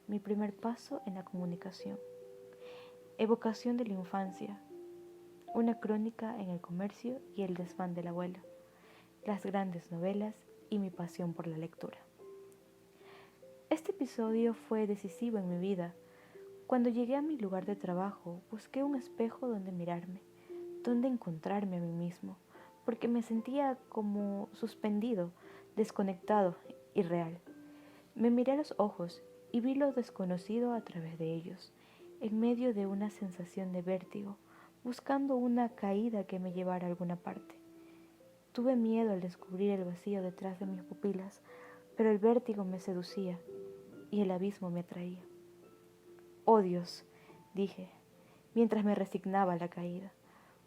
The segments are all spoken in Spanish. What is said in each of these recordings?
mi primer paso en la comunicación. Evocación de la infancia, una crónica en el comercio y el desván del abuelo, las grandes novelas y mi pasión por la lectura. Este episodio fue decisivo en mi vida. Cuando llegué a mi lugar de trabajo, busqué un espejo donde mirarme, donde encontrarme a mí mismo, porque me sentía como suspendido, desconectado, irreal. Me miré a los ojos y vi lo desconocido a través de ellos, en medio de una sensación de vértigo, buscando una caída que me llevara a alguna parte. Tuve miedo al descubrir el vacío detrás de mis pupilas, pero el vértigo me seducía y el abismo me atraía. «Oh Dios», dije, mientras me resignaba a la caída.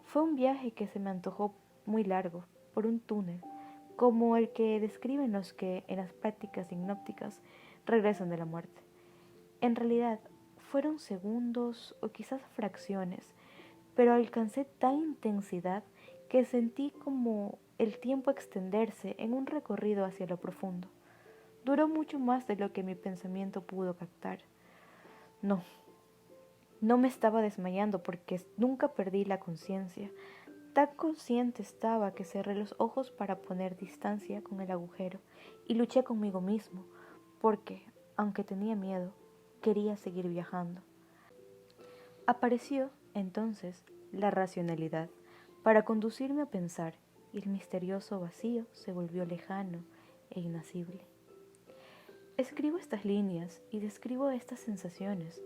Fue un viaje que se me antojó muy largo, por un túnel, como el que describen los que en las prácticas sinópticas regresan de la muerte. En realidad, fueron segundos o quizás fracciones, pero alcancé tal intensidad que sentí como el tiempo extenderse en un recorrido hacia lo profundo. Duró mucho más de lo que mi pensamiento pudo captar. No, no me estaba desmayando porque nunca perdí la conciencia. Tan consciente estaba que cerré los ojos para poner distancia con el agujero y luché conmigo mismo, porque, aunque tenía miedo, quería seguir viajando. Apareció, entonces, la racionalidad para conducirme a pensar, y el misterioso vacío se volvió lejano e inacible. Escribo estas líneas y describo estas sensaciones,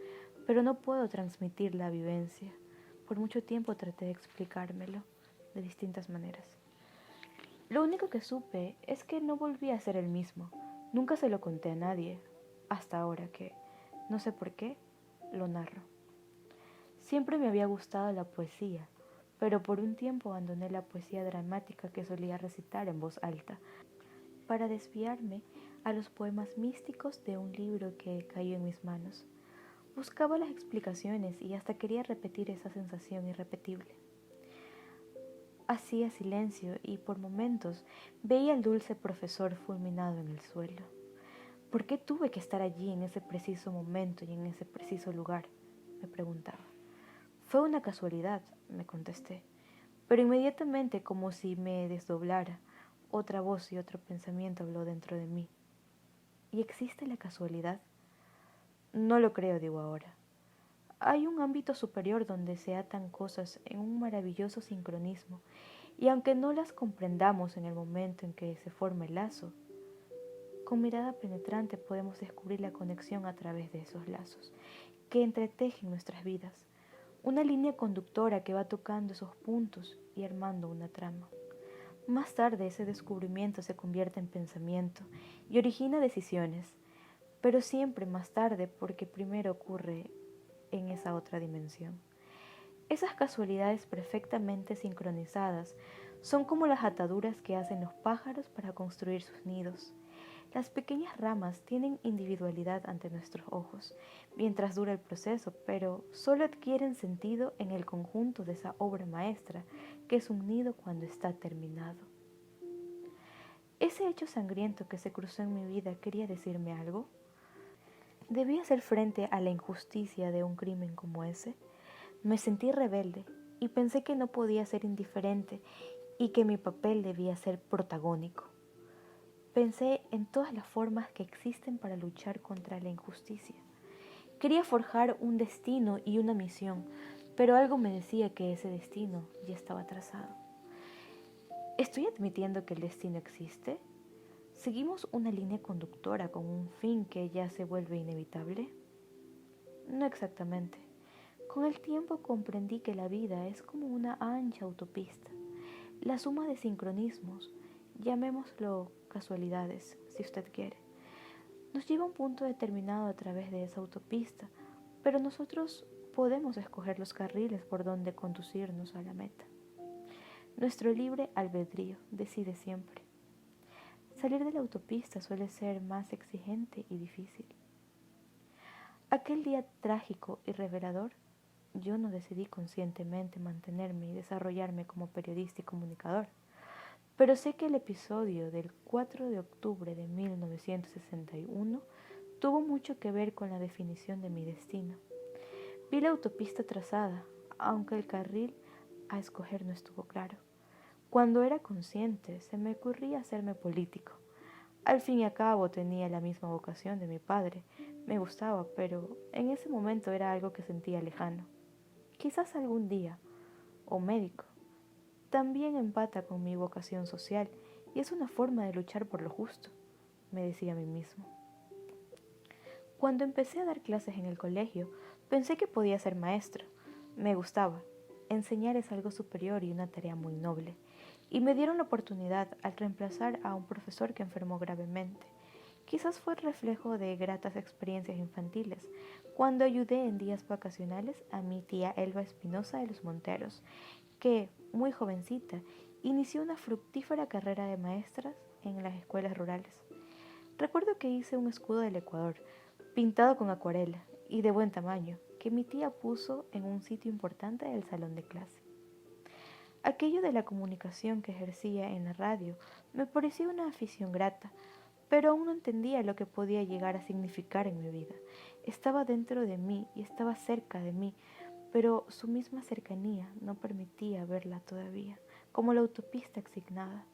pero no puedo transmitir la vivencia. Por mucho tiempo traté de explicármelo de distintas maneras. Lo único que supe es que no volví a ser el mismo. Nunca se lo conté a nadie, hasta ahora que, no sé por qué, lo narro. Siempre me había gustado la poesía, pero por un tiempo abandoné la poesía dramática que solía recitar en voz alta, para desviarme a los poemas místicos de un libro que cayó en mis manos. Buscaba las explicaciones y hasta quería repetir esa sensación irrepetible. Hacía silencio y por momentos veía al dulce profesor fulminado en el suelo. ¿Por qué tuve que estar allí en ese preciso momento y en ese preciso lugar?, me preguntaba. Fue una casualidad, me contesté, pero inmediatamente, como si me desdoblara, otra voz y otro pensamiento habló dentro de mí. ¿Y existe la casualidad? No lo creo, digo ahora. Hay un ámbito superior donde se atan cosas en un maravilloso sincronismo, y aunque no las comprendamos en el momento en que se forma el lazo, con mirada penetrante podemos descubrir la conexión a través de esos lazos que entretejen nuestras vidas, una línea conductora que va tocando esos puntos y armando una trama. Más tarde ese descubrimiento se convierte en pensamiento y origina decisiones, pero siempre más tarde porque primero ocurre en esa otra dimensión. Esas casualidades perfectamente sincronizadas son como las ataduras que hacen los pájaros para construir sus nidos. Las pequeñas ramas tienen individualidad ante nuestros ojos mientras dura el proceso, pero solo adquieren sentido en el conjunto de esa obra maestra que es un nido cuando está terminado. ¿Ese hecho sangriento que se cruzó en mi vida quería decirme algo? ¿Debía hacer frente a la injusticia de un crimen como ese? Me sentí rebelde y pensé que no podía ser indiferente y que mi papel debía ser protagónico. Pensé en todas las formas que existen para luchar contra la injusticia. Quería forjar un destino y una misión, pero algo me decía que ese destino ya estaba trazado. ¿Estoy admitiendo que el destino existe? ¿Seguimos una línea conductora con un fin que ya se vuelve inevitable? No exactamente. Con el tiempo comprendí que la vida es como una ancha autopista. La suma de sincronismos, llamémoslo casualidades, si usted quiere, nos lleva a un punto determinado a través de esa autopista, pero nosotros podemos escoger los carriles por donde conducirnos a la meta. Nuestro libre albedrío decide siempre. Salir de la autopista suele ser más exigente y difícil. Aquel día trágico y revelador, yo no decidí conscientemente mantenerme y desarrollarme como periodista y comunicador, pero sé que el episodio del 4 de octubre de 1961 tuvo mucho que ver con la definición de mi destino. Vi la autopista trazada, aunque el carril a escoger no estuvo claro. Cuando era consciente, se me ocurría hacerme político. Al fin y al cabo tenía la misma vocación de mi padre. Me gustaba, pero en ese momento era algo que sentía lejano. Quizás algún día, o médico. También empata con mi vocación social y es una forma de luchar por lo justo, me decía a mí mismo. Cuando empecé a dar clases en el colegio, pensé que podía ser maestra. Me gustaba. Enseñar es algo superior y una tarea muy noble. Y me dieron la oportunidad al reemplazar a un profesor que enfermó gravemente. Quizás fue el reflejo de gratas experiencias infantiles, cuando ayudé en días vacacionales a mi tía Elba Espinosa de los Monteros, que, muy jovencita, inició una fructífera carrera de maestras en las escuelas rurales. Recuerdo que hice un escudo del Ecuador, pintado con acuarela y de buen tamaño, que mi tía puso en un sitio importante del salón de clase. Aquello de la comunicación que ejercía en la radio me parecía una afición grata, pero aún no entendía lo que podía llegar a significar en mi vida. Estaba dentro de mí y estaba cerca de mí, pero su misma cercanía no permitía verla todavía, como la autopista asignada.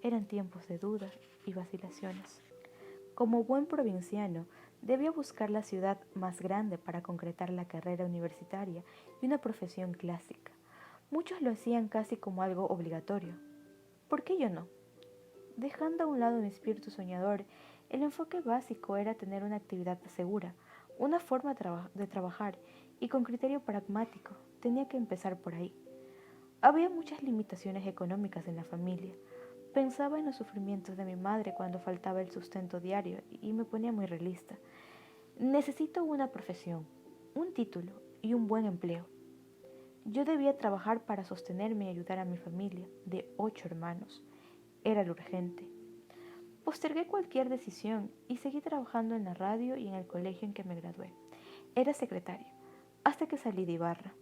Eran tiempos de dudas y vacilaciones. Como buen provinciano, debía buscar la ciudad más grande para concretar la carrera universitaria y una profesión clásica. Muchos lo hacían casi como algo obligatorio. ¿Por qué yo no? Dejando a un lado mi espíritu soñador, el enfoque básico era tener una actividad segura, una forma de trabajar y con criterio pragmático. Tenía que empezar por ahí. Había muchas limitaciones económicas en la familia. Pensaba en los sufrimientos de mi madre cuando faltaba el sustento diario y me ponía muy realista. Necesito una profesión, un título y un buen empleo. Yo debía trabajar para sostenerme y ayudar a mi familia, de 8 hermanos. Era lo urgente. Postergué cualquier decisión y seguí trabajando en la radio y en el colegio en que me gradué. Era secretario, hasta que salí de Ibarra.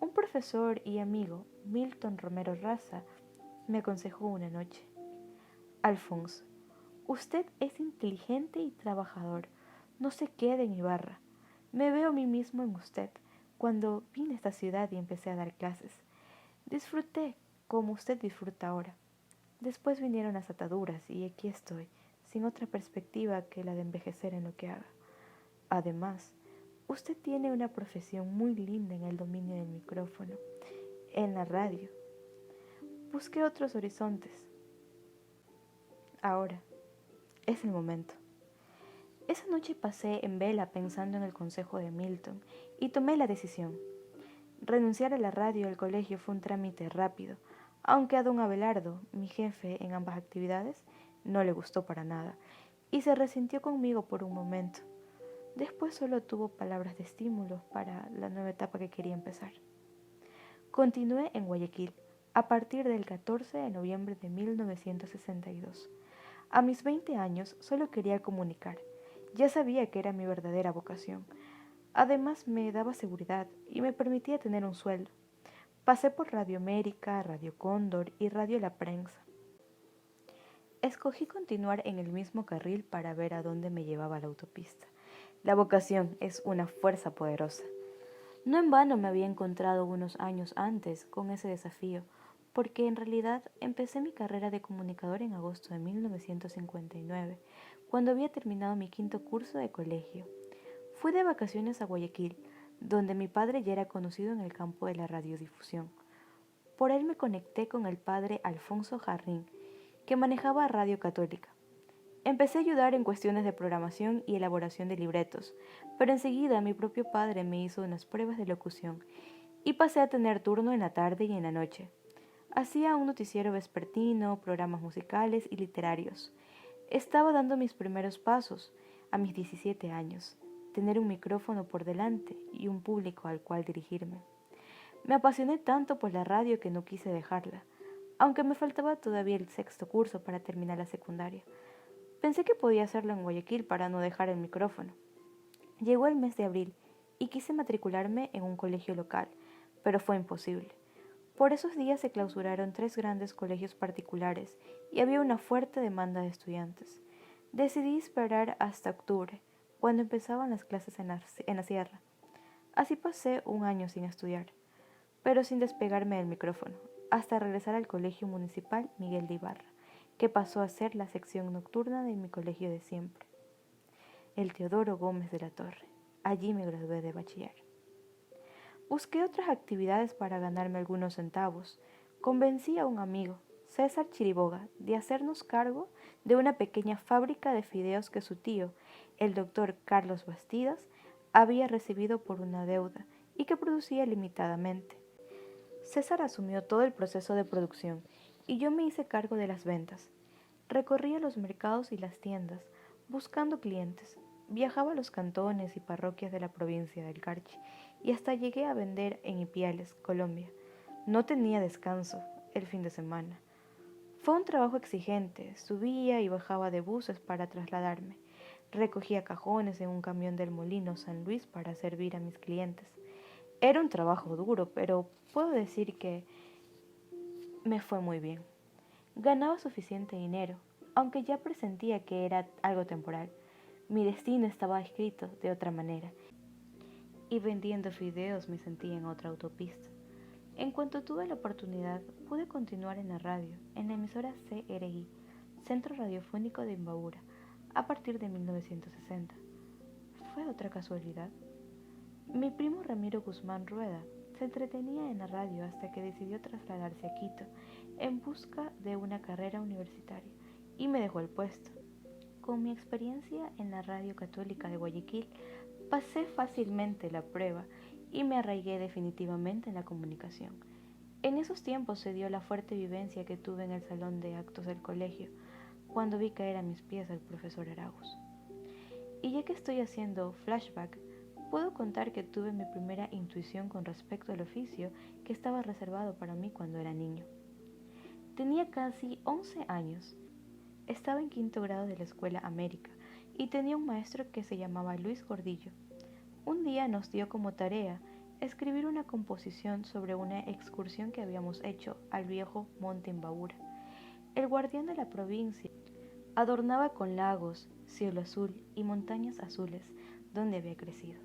Un profesor y amigo, Milton Romero Raza, me aconsejó una noche: Alfonso, usted es inteligente y trabajador. No se quede en Ibarra. Me veo a mí mismo en usted cuando vine a esta ciudad y empecé a dar clases. Disfruté como usted disfruta ahora. Después vinieron las ataduras y aquí estoy, sin otra perspectiva que la de envejecer en lo que haga. Además, usted tiene una profesión muy linda en el dominio del micrófono, en la radio. Busqué otros horizontes. Ahora es el momento. Esa noche pasé en vela pensando en el consejo de Milton y tomé la decisión. Renunciar a la radio y al colegio fue un trámite rápido, aunque a don Abelardo, mi jefe en ambas actividades, no le gustó para nada y se resintió conmigo por un momento. Después solo tuvo palabras de estímulo para la nueva etapa que quería empezar. Continué en Guayaquil a partir del 14 de noviembre de 1962. A mis 20 años solo quería comunicar. Ya sabía que era mi verdadera vocación. Además me daba seguridad y me permitía tener un sueldo. Pasé por Radio América, Radio Cóndor y Radio La Prensa. Escogí continuar en el mismo carril para ver a dónde me llevaba la autopista. La vocación es una fuerza poderosa. No en vano me había encontrado unos años antes con ese desafío, porque en realidad empecé mi carrera de comunicador en agosto de 1959, cuando había terminado mi 5.º curso de colegio. Fui de vacaciones a Guayaquil, donde mi padre ya era conocido en el campo de la radiodifusión. Por él me conecté con el padre Alfonso Jarrín, que manejaba Radio Católica. Empecé a ayudar en cuestiones de programación y elaboración de libretos, pero enseguida mi propio padre me hizo unas pruebas de locución y pasé a tener turno en la tarde y en la noche. Hacía un noticiero vespertino, programas musicales y literarios. Estaba dando mis primeros pasos a mis 17 años, tener un micrófono por delante y un público al cual dirigirme. Me apasioné tanto por la radio que no quise dejarla, aunque me faltaba todavía el 6.º curso para terminar la secundaria. Pensé que podía hacerlo en Guayaquil para no dejar el micrófono. Llegó el mes de abril y quise matricularme en un colegio local, pero fue imposible. Por esos días se clausuraron 3 grandes colegios particulares y había una fuerte demanda de estudiantes. Decidí esperar hasta octubre, cuando empezaban las clases en la sierra. Así pasé un año sin estudiar, pero sin despegarme del micrófono, hasta regresar al Colegio Municipal Miguel de Ibarra, que pasó a ser la sección nocturna de mi colegio de siempre, el Teodoro Gómez de la Torre. Allí me gradué de bachiller. Busqué otras actividades para ganarme algunos centavos. Convencí a un amigo, César Chiriboga, de hacernos cargo de una pequeña fábrica de fideos que su tío, el doctor Carlos Bastidas, había recibido por una deuda y que producía limitadamente. César asumió todo el proceso de producción y yo me hice cargo de las ventas. Recorría los mercados y las tiendas, buscando clientes. Viajaba a los cantones y parroquias de la provincia del Carchi y hasta llegué a vender en Ipiales, Colombia. No tenía descanso el fin de semana. Fue un trabajo exigente, subía y bajaba de buses para trasladarme. Recogía cajones en un camión del Molino San Luis para servir a mis clientes. Era un trabajo duro, pero puedo decir que me fue muy bien. Ganaba suficiente dinero, aunque ya presentía que era algo temporal. Mi destino estaba escrito de otra manera, y vendiendo fideos me sentía en otra autopista. En cuanto tuve la oportunidad, pude continuar en la radio, en la emisora CRI, Centro Radiofónico de Imbabura, a partir de 1960. ¿Fue otra casualidad? Mi primo Ramiro Guzmán Rueda se entretenía en la radio hasta que decidió trasladarse a Quito en busca de una carrera universitaria y me dejó el puesto. Con mi experiencia en la radio católica de Guayaquil, pasé fácilmente la prueba y me arraigué definitivamente en la comunicación. En esos tiempos se dio la fuerte vivencia que tuve en el salón de actos del colegio, cuando vi caer a mis pies al profesor Arauz. Y ya que estoy haciendo flashback, puedo contar que tuve mi primera intuición con respecto al oficio que estaba reservado para mí cuando era niño. Tenía casi 11 años. Estaba en quinto grado de la Escuela América y tenía un maestro que se llamaba Luis Gordillo. Un día nos dio como tarea escribir una composición sobre una excursión que habíamos hecho al viejo Monte Imbabura, el guardián de la provincia. Adornaba con lagos, cielo azul y montañas azules donde había crecido.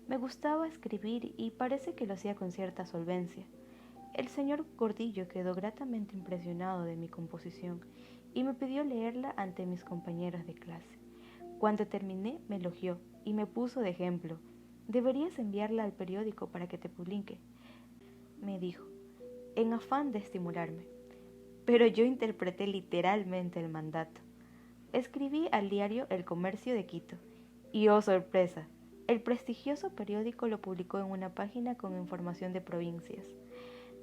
Me gustaba escribir y parece que lo hacía con cierta solvencia. El señor Gordillo quedó gratamente impresionado de mi composición y me pidió leerla ante mis compañeras de clase. Cuando terminé, me elogió y me puso de ejemplo. Deberías enviarla al periódico para que te publique, me dijo, en afán de estimularme. Pero yo interpreté literalmente el mandato. Escribí al diario El Comercio de Quito y, oh sorpresa, el prestigioso periódico lo publicó en una página con información de provincias.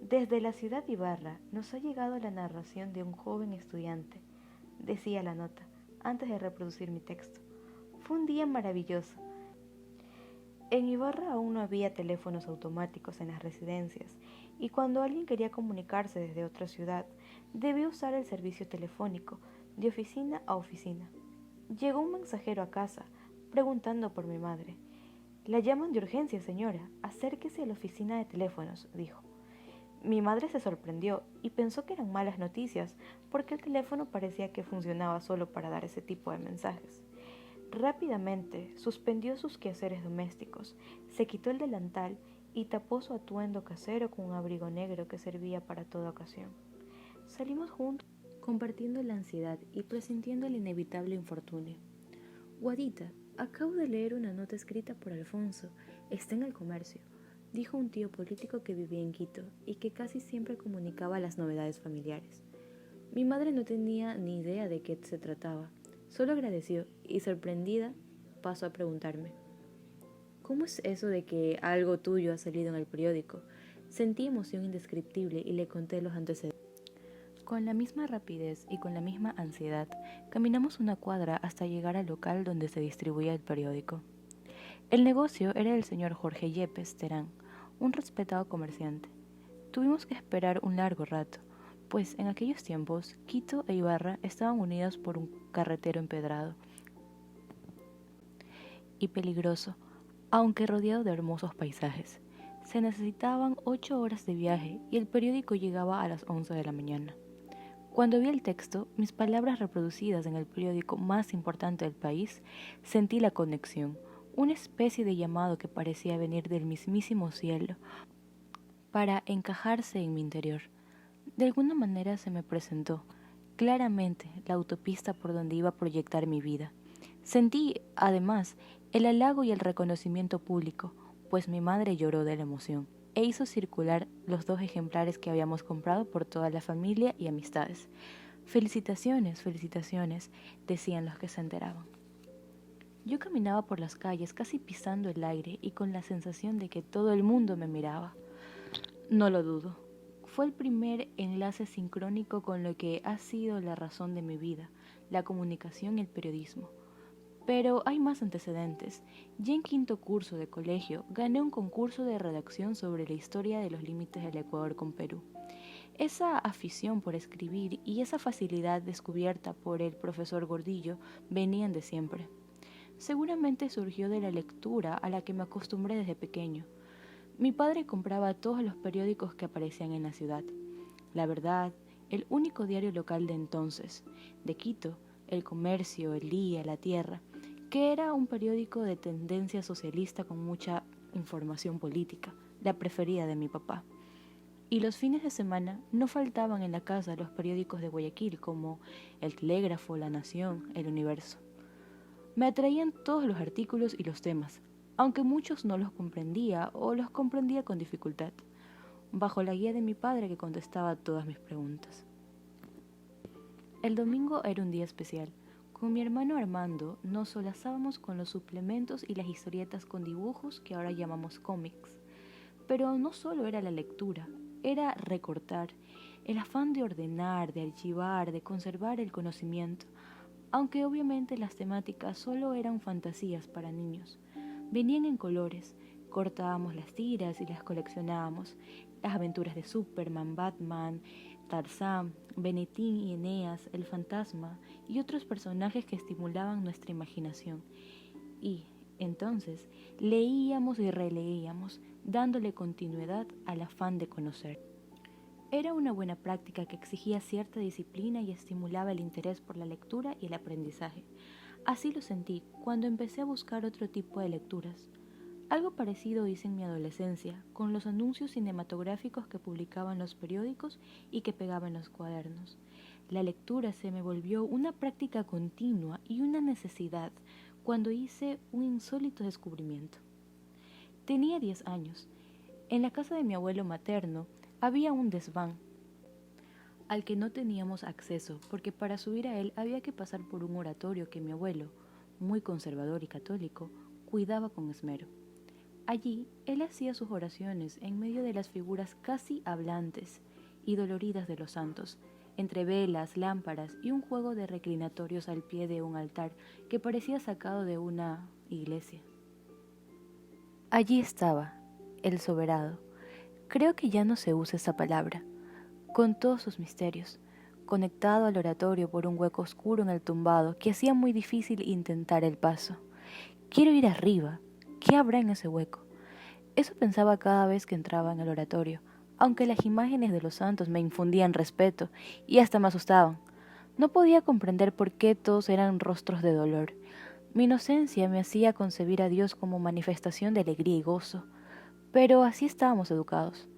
Desde la ciudad de Ibarra nos ha llegado la narración de un joven estudiante, decía la nota, antes de reproducir mi texto. Fue un día maravilloso. En Ibarra aún no había teléfonos automáticos en las residencias y cuando alguien quería comunicarse desde otra ciudad, debía usar el servicio telefónico de oficina a oficina. Llegó un mensajero a casa preguntando por mi madre. La llaman de urgencia, señora. Acérquese a la oficina de teléfonos, dijo. Mi madre se sorprendió y pensó que eran malas noticias porque el teléfono parecía que funcionaba solo para dar ese tipo de mensajes. Rápidamente suspendió sus quehaceres domésticos, se quitó el delantal y tapó su atuendo casero con un abrigo negro que servía para toda ocasión. Salimos juntos, compartiendo la ansiedad y presintiendo el inevitable infortunio. Guadita, acabo de leer una nota escrita por Alfonso. Está en El Comercio, dijo un tío político que vivía en Quito y que casi siempre comunicaba las novedades familiares. Mi madre no tenía ni idea de qué se trataba. Solo agradeció y, sorprendida, pasó a preguntarme: ¿cómo es eso de que algo tuyo ha salido en el periódico? Sentí emoción indescriptible y le conté los antecedentes. Con la misma rapidez y con la misma ansiedad, caminamos una cuadra hasta llegar al local donde se distribuía el periódico. El negocio era del señor Jorge Yepes Terán, un respetado comerciante. Tuvimos que esperar un largo rato, pues en aquellos tiempos Quito e Ibarra estaban unidos por un carretero empedrado y peligroso, aunque rodeado de hermosos paisajes. Se necesitaban 8 horas de viaje y el periódico llegaba a las 11 de la mañana. Cuando vi el texto, mis palabras reproducidas en el periódico más importante del país, sentí la conexión, una especie de llamado que parecía venir del mismísimo cielo para encajarse en mi interior. De alguna manera se me presentó claramente la autopista por donde iba a proyectar mi vida. Sentí, además, el halago y el reconocimiento público, pues mi madre lloró de la emoción e hizo circular los 2 ejemplares que habíamos comprado por toda la familia y amistades. Felicitaciones, felicitaciones, decían los que se enteraban. Yo caminaba por las calles casi pisando el aire y con la sensación de que todo el mundo me miraba. No lo dudo. Fue el primer enlace sincrónico con lo que ha sido la razón de mi vida, la comunicación y el periodismo. Pero hay más antecedentes. Ya en quinto curso de colegio gané un concurso de redacción sobre la historia de los límites del Ecuador con Perú. Esa afición por escribir y esa facilidad descubierta por el profesor Gordillo venían de siempre. Seguramente surgió de la lectura a la que me acostumbré desde pequeño. Mi padre compraba todos los periódicos que aparecían en la ciudad. La Verdad, el único diario local de entonces, de Quito, El Comercio, El Día, La Tierra, que era un periódico de tendencia socialista con mucha información política, la preferida de mi papá. Y los fines de semana no faltaban en la casa los periódicos de Guayaquil como El Telégrafo, La Nación, El Universo. Me atraían todos los artículos y los temas, aunque muchos no los comprendía o los comprendía con dificultad, bajo la guía de mi padre que contestaba todas mis preguntas. El domingo era un día especial. Con mi hermano Armando nos solazábamos con los suplementos y las historietas con dibujos que ahora llamamos cómics. Pero no solo era la lectura, era recortar, el afán de ordenar, de archivar, de conservar el conocimiento, aunque obviamente las temáticas solo eran fantasías para niños. Venían en colores, cortábamos las tiras y las coleccionábamos, las aventuras de Superman, Batman, Tarzán, Benetín y Eneas, el fantasma y otros personajes que estimulaban nuestra imaginación. Y, entonces, leíamos y releíamos, dándole continuidad al afán de conocer. Era una buena práctica que exigía cierta disciplina y estimulaba el interés por la lectura y el aprendizaje. Así lo sentí cuando empecé a buscar otro tipo de lecturas. Algo parecido hice en mi adolescencia, con los anuncios cinematográficos que publicaban los periódicos y que pegaban los cuadernos. La lectura se me volvió una práctica continua y una necesidad cuando hice un insólito descubrimiento. Tenía 10 años. En la casa de mi abuelo materno había un desván al que no teníamos acceso porque para subir a él había que pasar por un oratorio que mi abuelo, muy conservador y católico, cuidaba con esmero. Allí él hacía sus oraciones en medio de las figuras casi hablantes y doloridas de los santos, entre velas, lámparas y un juego de reclinatorios al pie de un altar que parecía sacado de una iglesia. Allí estaba, el soberano. Creo que ya no se usa esa palabra, con todos sus misterios, conectado al oratorio por un hueco oscuro en el tumbado que hacía muy difícil intentar el paso. Quiero ir arriba. ¿Qué habrá en ese hueco? Eso pensaba cada vez que entraba en el oratorio, aunque las imágenes de los santos me infundían respeto y hasta me asustaban. No podía comprender por qué todos eran rostros de dolor. Mi inocencia me hacía concebir a Dios como manifestación de alegría y gozo, pero así estábamos educados.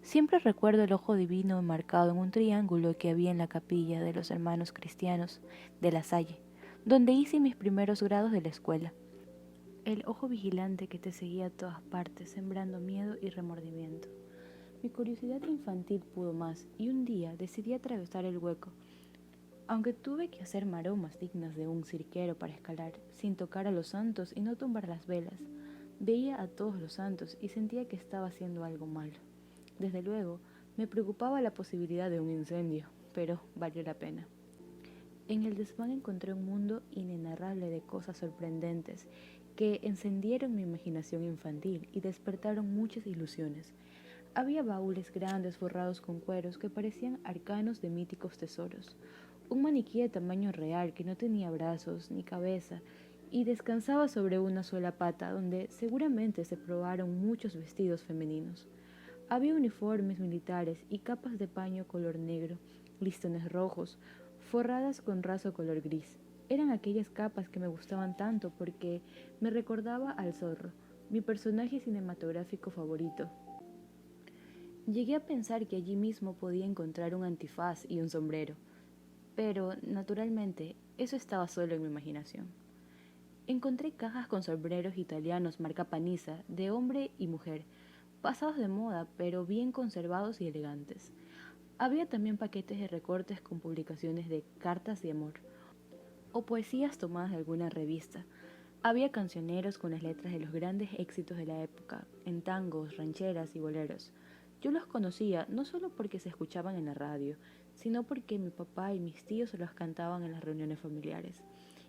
Siempre recuerdo el ojo divino enmarcado en un triángulo que había en la capilla de los hermanos cristianos de La Salle, donde hice mis primeros grados de la escuela. El ojo vigilante que te seguía a todas partes, sembrando miedo y remordimiento. Mi curiosidad infantil pudo más y un día decidí atravesar el hueco. Aunque tuve que hacer maromas dignas de un cirquero para escalar, sin tocar a los santos y no tumbar las velas, veía a todos los santos y sentía que estaba haciendo algo malo. Desde luego, me preocupaba la posibilidad de un incendio, pero valió la pena. En el desván encontré un mundo inenarrable de cosas sorprendentes que encendieron mi imaginación infantil y despertaron muchas ilusiones. Había baúles grandes forrados con cueros que parecían arcanos de míticos tesoros, un maniquí de tamaño real que no tenía brazos ni cabeza y descansaba sobre una sola pata donde seguramente se probaron muchos vestidos femeninos. Había uniformes militares y capas de paño color negro, listones rojos, forradas con raso color gris. Eran aquellas capas que me gustaban tanto porque me recordaba al zorro, mi personaje cinematográfico favorito. Llegué a pensar que allí mismo podía encontrar un antifaz y un sombrero, pero, naturalmente, eso estaba solo en mi imaginación. Encontré cajas con sombreros italianos marca Panizza, de hombre y mujer, pasados de moda, pero bien conservados y elegantes. Había también paquetes de recortes con publicaciones de cartas de amor, o poesías tomadas de alguna revista. Había cancioneros con las letras de los grandes éxitos de la época, en tangos, rancheras y boleros. Yo los conocía no solo porque se escuchaban en la radio, sino porque mi papá y mis tíos se los cantaban en las reuniones familiares,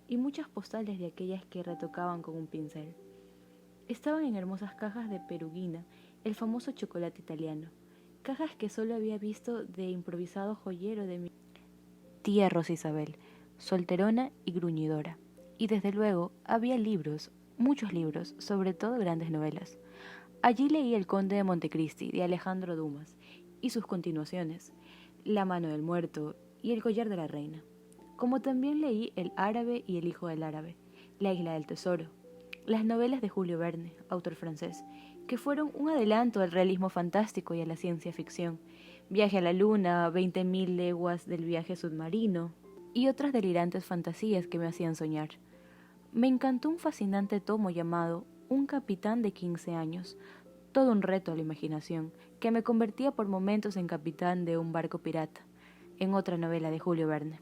y muchas postales de aquellas que retocaban con un pincel. Estaban en hermosas cajas de Perugina, el famoso chocolate italiano, cajas que solo había visto de improvisado joyero de mi tía Rosa Isabel, solterona y gruñidora. Y desde luego había libros, muchos libros, sobre todo grandes novelas. Allí leí El Conde de Montecristi, de Alejandro Dumas, y sus continuaciones, La mano del muerto y El collar de la reina. Como también leí El árabe y el hijo del árabe, La isla del tesoro, las novelas de Julio Verne, autor francés, que fueron un adelanto al realismo fantástico y a la ciencia ficción, Viaje a la luna, 20.000 leguas del viaje submarino, y otras delirantes fantasías que me hacían soñar. Me encantó un fascinante tomo llamado Un capitán de 15 años, todo un reto a la imaginación, que me convertía por momentos en capitán de un barco pirata, en otra novela de Julio Verne.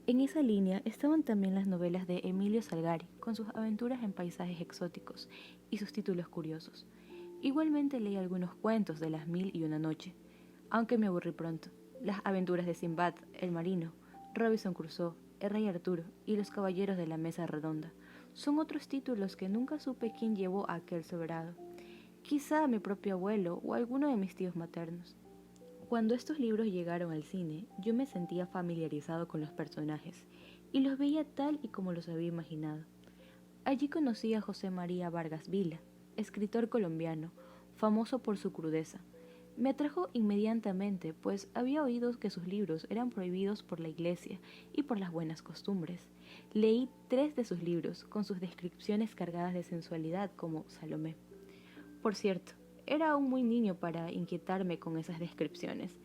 En esa línea estaban también las novelas de Emilio Salgari, con sus aventuras en paisajes exóticos y sus títulos curiosos. Igualmente leí algunos cuentos de las Mil y una noche, aunque me aburrí pronto. Las aventuras de Sinbad, el marino, Robinson Crusoe, el rey Arturo y los caballeros de la mesa redonda son otros títulos que nunca supe quién llevó a aquel soberano. Quizá mi propio abuelo o alguno de mis tíos maternos. Cuando estos libros llegaron al cine, yo me sentía familiarizado con los personajes y los veía tal y como los había imaginado. Allí conocí a José María Vargas Vila, escritor colombiano, famoso por su crudeza. Me atrajo inmediatamente, pues había oído que sus libros eran prohibidos por la iglesia y por las buenas costumbres. Leí 3 de sus libros, con sus descripciones cargadas de sensualidad, como Salomé. Por cierto, era aún muy niño para inquietarme con esas descripciones,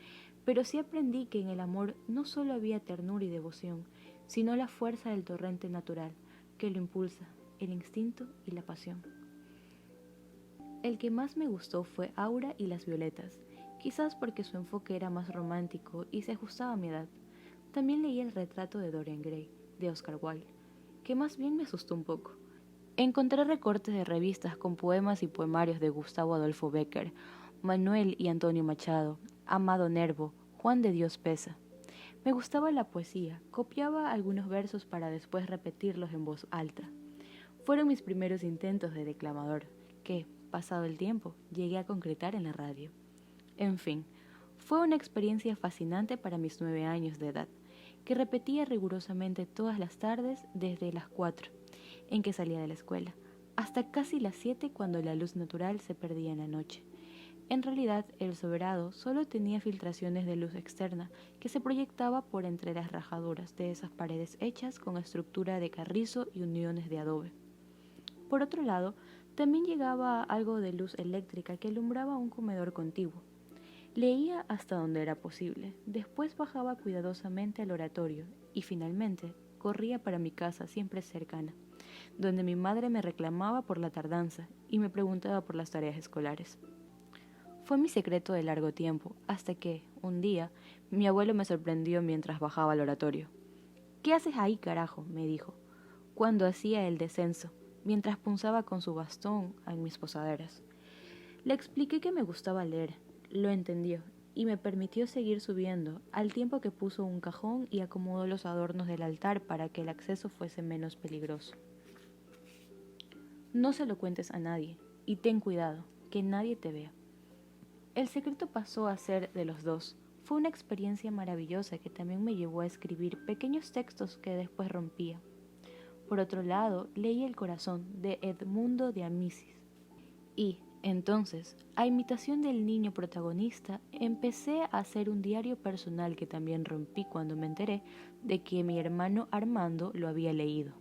pero sí aprendí que en el amor no solo había ternura y devoción, sino la fuerza del torrente natural, que lo impulsa, el instinto y la pasión. El que más me gustó fue Aura y las violetas, quizás porque su enfoque era más romántico y se ajustaba a mi edad. También leí El retrato de Dorian Gray, de Oscar Wilde, que más bien me asustó un poco. Encontré recortes de revistas con poemas y poemarios de Gustavo Adolfo Bécquer, Manuel y Antonio Machado, Amado Nervo, Juan de Dios Peza. Me gustaba la poesía, copiaba algunos versos para después repetirlos en voz alta. Fueron mis primeros intentos de declamador, que, pasado el tiempo, llegué a concretar en la radio. En fin, fue una experiencia fascinante para mis 9 años de edad, que repetía rigurosamente todas las tardes desde las 4, en que salía de la escuela, hasta casi las 7 cuando la luz natural se perdía en la noche. En realidad, el soberano solo tenía filtraciones de luz externa que se proyectaba por entre las rajaduras de esas paredes hechas con estructura de carrizo y uniones de adobe. Por otro lado, también llegaba algo de luz eléctrica que alumbraba un comedor contiguo. Leía hasta donde era posible, después bajaba cuidadosamente al oratorio y finalmente corría para mi casa siempre cercana, donde mi madre me reclamaba por la tardanza y me preguntaba por las tareas escolares. Fue mi secreto de largo tiempo, hasta que, un día, mi abuelo me sorprendió mientras bajaba al oratorio. «¿Qué haces ahí, carajo?», me dijo, cuando hacía el descenso, mientras punzaba con su bastón en mis posaderas. Le expliqué que me gustaba leer, lo entendió y me permitió seguir subiendo, al tiempo que puso un cajón y acomodó los adornos del altar para que el acceso fuese menos peligroso. «No se lo cuentes a nadie, y ten cuidado, que nadie te vea». El secreto pasó a ser de los dos. Fue una experiencia maravillosa que también me llevó a escribir pequeños textos que después rompía. Por otro lado, leí El corazón, de Edmundo de Amicis, y, Entonces, a imitación del niño protagonista, empecé a hacer un diario personal que también rompí cuando me enteré de que mi hermano Armando lo había leído.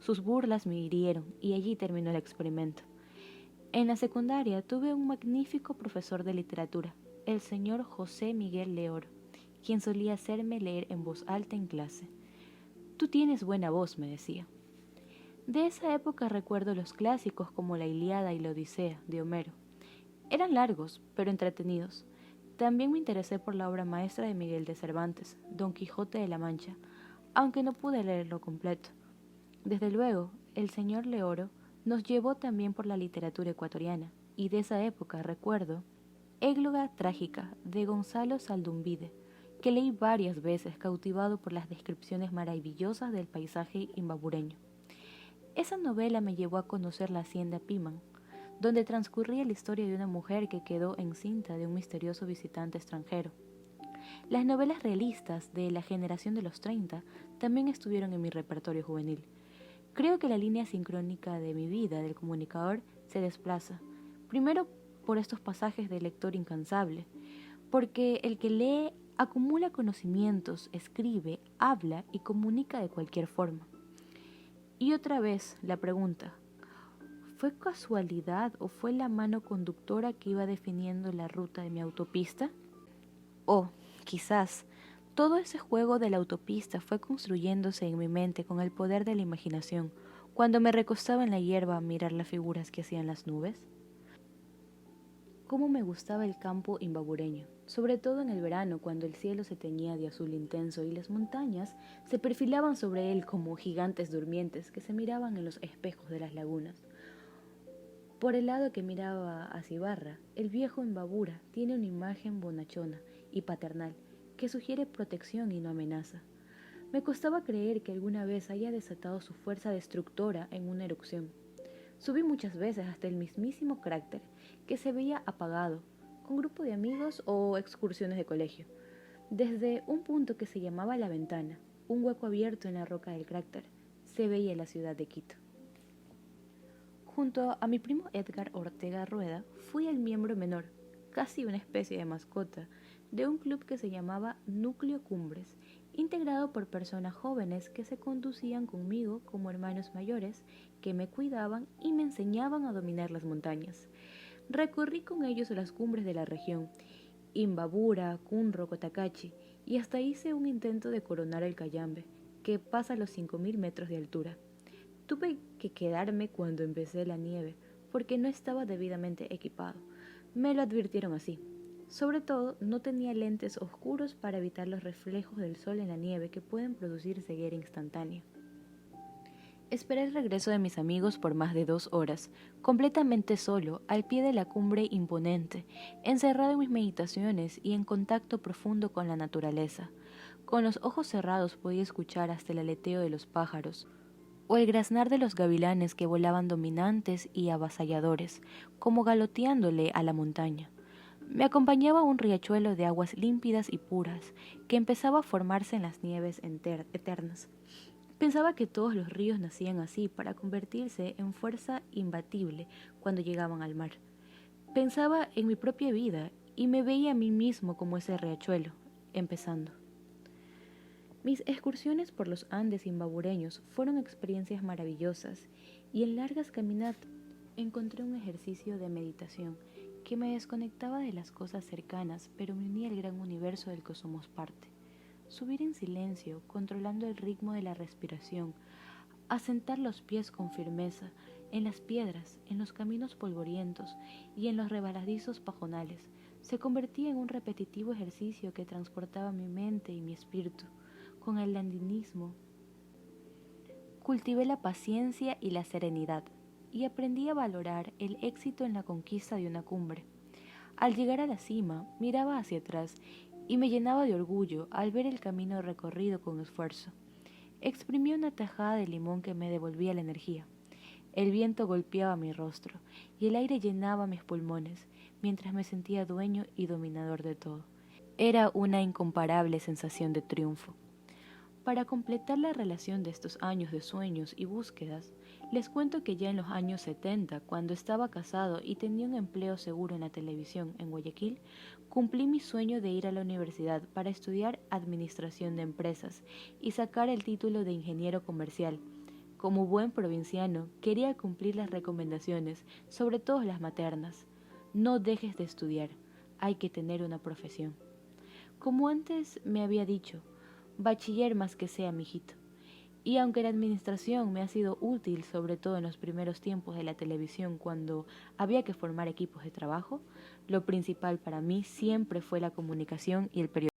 Sus burlas me hirieron y allí terminó el experimento. En la secundaria tuve un magnífico profesor de literatura, el señor José Miguel Leoro, quien solía hacerme leer en voz alta en clase. «Tú tienes buena voz», me decía. De esa época recuerdo los clásicos como la Ilíada y la Odisea de Homero. Eran largos, pero entretenidos. También me interesé por la obra maestra de Miguel de Cervantes, Don Quijote de la Mancha, aunque no pude leerlo completo. Desde luego, el señor Leoro nos llevó también por la literatura ecuatoriana, y de esa época recuerdo Égloga Trágica de Gonzalo Saldumbide, que leí varias veces cautivado por las descripciones maravillosas del paisaje imbabureño. Esa novela me llevó a conocer la hacienda Piman, donde transcurría la historia de una mujer que quedó encinta de un misterioso visitante extranjero. Las novelas realistas de la generación de los 30 también estuvieron en mi repertorio juvenil. Creo que la línea sincrónica de mi vida del comunicador se desplaza, primero por estos pasajes de lector incansable, porque el que lee acumula conocimientos, escribe, habla y comunica de cualquier forma. Y otra vez la pregunta, ¿fue casualidad o fue la mano conductora que iba definiendo la ruta de mi autopista? O, quizás, todo ese juego de la autopista fue construyéndose en mi mente con el poder de la imaginación, cuando me recostaba en la hierba a mirar las figuras que hacían las nubes. Cómo me gustaba el campo imbabureño, sobre todo en el verano cuando el cielo se teñía de azul intenso y las montañas se perfilaban sobre él como gigantes durmientes que se miraban en los espejos de las lagunas. Por el lado que miraba hacia Ibarra, el viejo Imbabura tiene una imagen bonachona y paternal que sugiere protección y no amenaza. Me costaba creer que alguna vez haya desatado su fuerza destructora en una erupción. Subí muchas veces hasta el mismísimo cráter, que se veía apagado, con grupo de amigos o excursiones de colegio. Desde un punto que se llamaba La Ventana, un hueco abierto en la roca del cráter, se veía la ciudad de Quito. Junto a mi primo Edgar Ortega Rueda, fui el miembro menor, casi una especie de mascota, de un club que se llamaba Núcleo Cumbres, integrado por personas jóvenes que se conducían conmigo como hermanos mayores, que me cuidaban y me enseñaban a dominar las montañas. Recorrí con ellos las cumbres de la región, Imbabura, Cunro, Cotacachi, y hasta hice un intento de coronar el Cayambe, que pasa los 5.000 metros de altura. Tuve que quedarme cuando empecé la nieve, porque no estaba debidamente equipado. Me lo advirtieron así. Sobre todo, no tenía lentes oscuros para evitar los reflejos del sol en la nieve que pueden producir ceguera instantánea. Esperé el regreso de mis amigos por más de 2 horas, completamente solo, al pie de la cumbre imponente, encerrado en mis meditaciones y en contacto profundo con la naturaleza. Con los ojos cerrados podía escuchar hasta el aleteo de los pájaros, o el graznar de los gavilanes que volaban dominantes y avasalladores, como galoteándole a la montaña. Me acompañaba un riachuelo de aguas límpidas y puras, que empezaba a formarse en las nieves eternas. Pensaba que todos los ríos nacían así para convertirse en fuerza imbatible cuando llegaban al mar. Pensaba en mi propia vida y me veía a mí mismo como ese riachuelo, empezando. Mis excursiones por los Andes imbabureños fueron experiencias maravillosas y en largas caminatas encontré un ejercicio de meditación que me desconectaba de las cosas cercanas, pero me unía al gran universo del que somos parte. Subir en silencio, controlando el ritmo de la respiración, asentar los pies con firmeza en las piedras, en los caminos polvorientos y en los resbaladizos pajonales, se convertía en un repetitivo ejercicio que transportaba mi mente y mi espíritu. Con el andinismo cultivé la paciencia y la serenidad y aprendí a valorar el éxito en la conquista de una cumbre. Al llegar a la cima, miraba hacia atrás y me llenaba de orgullo al ver el camino recorrido con esfuerzo. Exprimí una tajada de limón que me devolvía la energía. El viento golpeaba mi rostro y el aire llenaba mis pulmones mientras me sentía dueño y dominador de todo. Era una incomparable sensación de triunfo. Para completar la relación de estos años de sueños y búsquedas, Les cuento que ya en los años 70, cuando estaba casado y tenía un empleo seguro en la televisión en Guayaquil, cumplí mi sueño de ir a la universidad para estudiar administración de empresas y sacar el título de ingeniero comercial. Como buen provinciano, quería cumplir las recomendaciones, sobre todo las maternas. No dejes de estudiar, hay que tener una profesión. Como antes me había dicho, bachiller más que sea, mijito. Y aunque la administración me ha sido útil, sobre todo en los primeros tiempos de la televisión cuando había que formar equipos de trabajo, lo principal para mí siempre fue la comunicación y el periodismo.